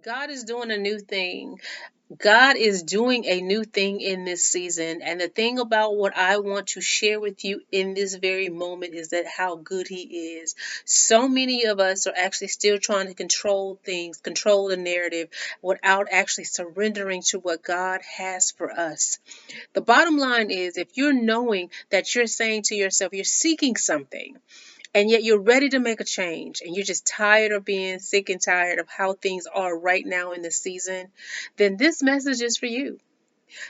God is doing a new thing. God is doing a new thing in this season. And the thing about what I want to share with you in this very moment is that how good He is. So many of us are actually still trying to control things, control the narrative, without actually surrendering to what God has for us. The bottom line is if you're knowing that you're saying to yourself, you're seeking something, and yet you're ready to make a change and you're just tired of being sick and tired of how things are right now in the season, then this message is for you.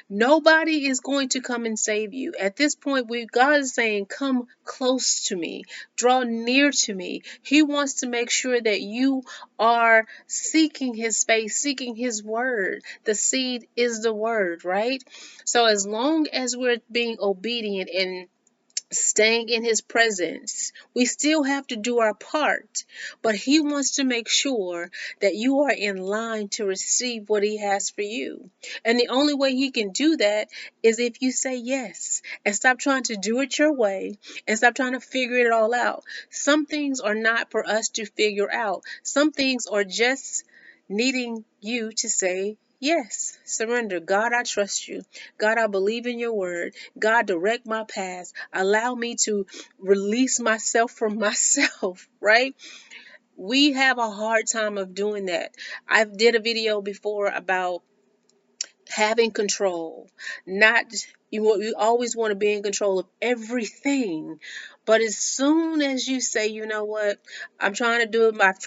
Nobody is going to come and save you. At this point, God is saying, come close to me, draw near to me. He wants to make sure that you are seeking His face, seeking His word. The seed is the word, right? So as long as we're being obedient and staying in His presence, we still have to do our part, but He wants to make sure that you are in line to receive what He has for you. And the only way He can do that is if you say yes and stop trying to do it your way and stop trying to figure it all out. Some things are not for us to figure out, some things are just needing you to say yes. Surrender. God, I trust you. God, I believe in your word. God, direct my paths. Allow me to release myself from myself, right? We have a hard time of doing that. I did a video before about having control. Not you always want to be in control of everything. But as soon as you say, you know what, I'm trying to do it, I've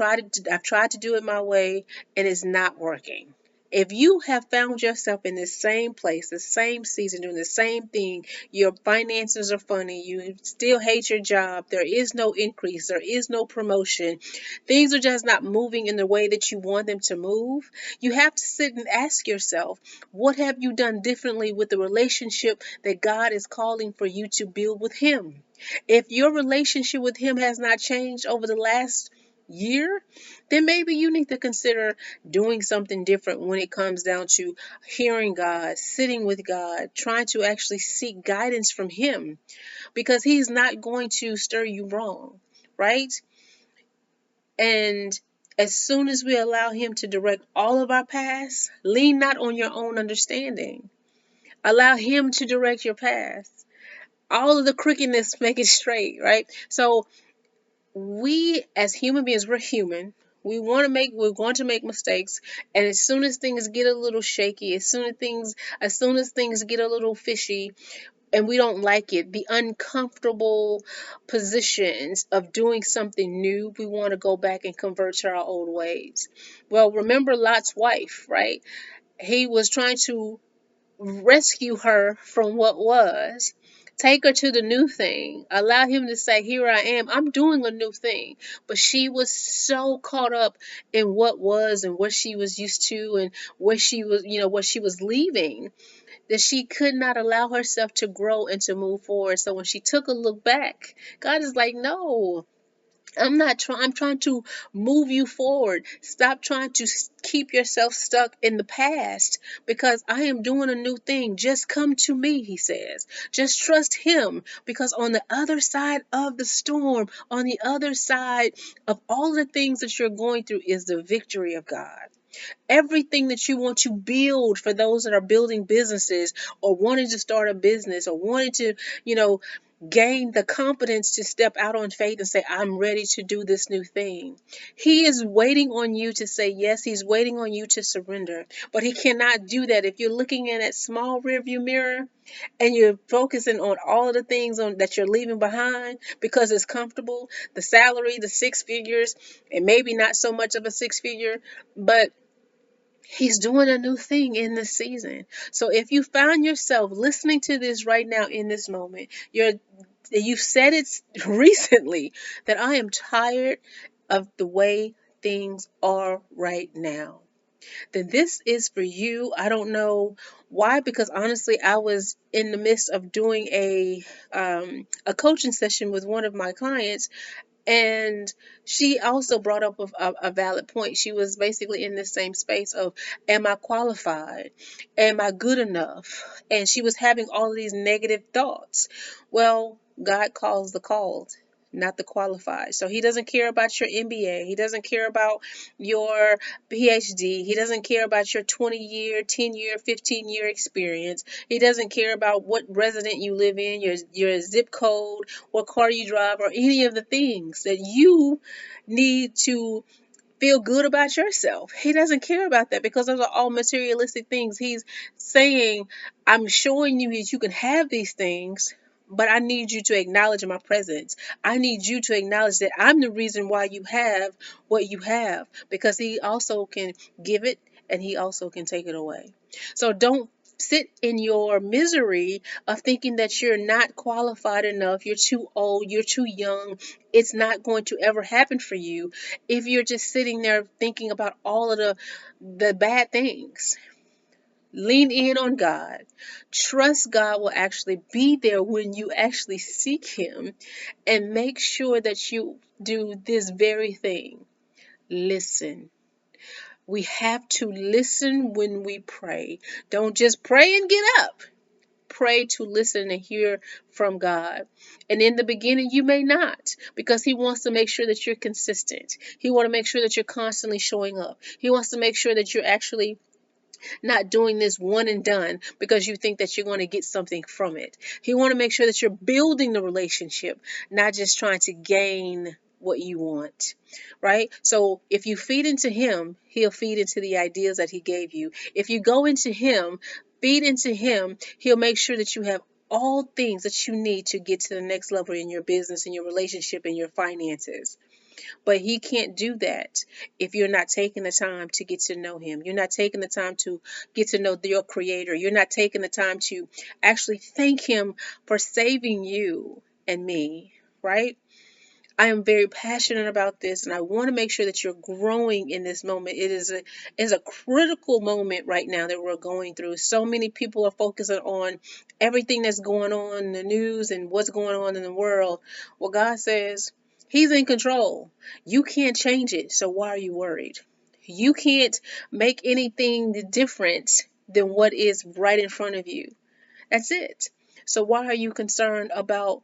tried to do it my way and it's not working. If you have found yourself in the same place, the same season, doing the same thing, your finances are funny, you still hate your job, there is no increase, there is no promotion, things are just not moving in the way that you want them to move, you have to sit and ask yourself, what have you done differently with the relationship that God is calling for you to build with Him? If your relationship with Him has not changed over the last year, then maybe you need to consider doing something different when it comes down to hearing God, sitting with God, trying to actually seek guidance from Him, because He's not going to stir you wrong, right? And as soon as we allow Him to direct all of our paths, lean not on your own understanding. Allow Him to direct your path. All of the crookedness, make it straight, right? So we as human beings, we're human. We're going to make mistakes. And as soon as things get a little shaky, as soon as things get a little fishy, and we don't like it, the uncomfortable positions of doing something new, we want to go back and convert to our old ways. Well, remember Lot's wife, right? He was trying to rescue her from what was. Take her to the new thing. Allow him to say, here I am. I'm doing a new thing. But she was so caught up in what was and what she was used to and what she was, what she was leaving, that she could not allow herself to grow and to move forward. So when she took a look back, God is like, no, I'm not trying. I'm trying to move you forward. Stop trying to keep yourself stuck in the past, because I am doing a new thing. Just come to me, He says. Just trust Him, because on the other side of the storm, on the other side of all the things that you're going through, is the victory of God. Everything that you want to build, for those that are building businesses or wanting to start a business or wanting to, you know, gain the confidence to step out on faith and say, I'm ready to do this new thing. He is waiting on you to say yes. He's waiting on you to surrender. But He cannot do that if you're looking in that small rearview mirror and you're focusing on all of the things that you're leaving behind because it's comfortable. The salary, the six figures, and maybe not so much of a six figure, but He's doing a new thing in this season. So if you found yourself listening to this right now in this moment, you've said it recently, that I am tired of the way things are right now, then this is for you. I don't know why, because honestly, I was in the midst of doing a coaching session with one of my clients, and she also brought up a valid point. She was basically in the same space of, am I qualified? Am I good enough? And she was having all of these negative thoughts. Well, God calls the called. not the qualified. So he doesn't care about your MBA. He doesn't care about your PhD. He doesn't care about your 20-year, 10-year, 15-year experience. He doesn't care about what resident you live in, your zip code, what car you drive, or any of the things that you need to feel good about yourself. He doesn't care about that because those are all materialistic things. He's saying, I'm showing you that you can have these things, but I need you to acknowledge my presence. I need you to acknowledge that I'm the reason why you have what you have, because he also can give it and he also can take it away. So don't sit in your misery of thinking that you're not qualified enough, you're too old, you're too young, it's not going to ever happen for you if you're just sitting there thinking about all of the bad things. Lean in on God. Trust God will actually be there when you actually seek him, and make sure that you do this very thing. Listen. We have to listen when we pray. Don't just pray and get up. Pray to listen and hear from God. And in the beginning, you may not, because he wants to make sure that you're consistent. He wants to make sure that you're constantly showing up. He wants to make sure that you're actually not doing this one and done because you think that you're going to get something from it. He wants to make sure that you're building the relationship, not just trying to gain what you want, right? So if you feed into him, he'll feed into the ideas that he gave you. If you go into him, feed into him, he'll make sure that you have all things that you need to get to the next level in your business, in your relationship, in your finances. But he can't do that if you're not taking the time to get to know him. You're not taking the time to get to know your creator. You're not taking the time to actually thank him for saving you and me, right? I am very passionate about this, and I want to make sure that you're growing in this moment. It is a critical moment right now that we're going through. So many people are focusing on everything that's going on in the news and what's going on in the world. Well, God says he's in control. You can't change it, so why are you worried? You can't make anything different than what is right in front of you. That's it. So why are you concerned about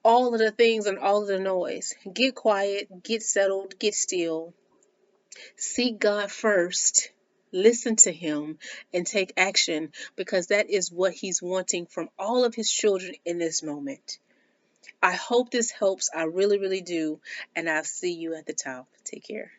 all of the things and all of the noise? Get quiet, get settled, get still. Seek God first. Listen to him and take action, because that is what he's wanting from all of his children in this moment. I hope this helps. I really, really do. And I'll see you at the top. Take care.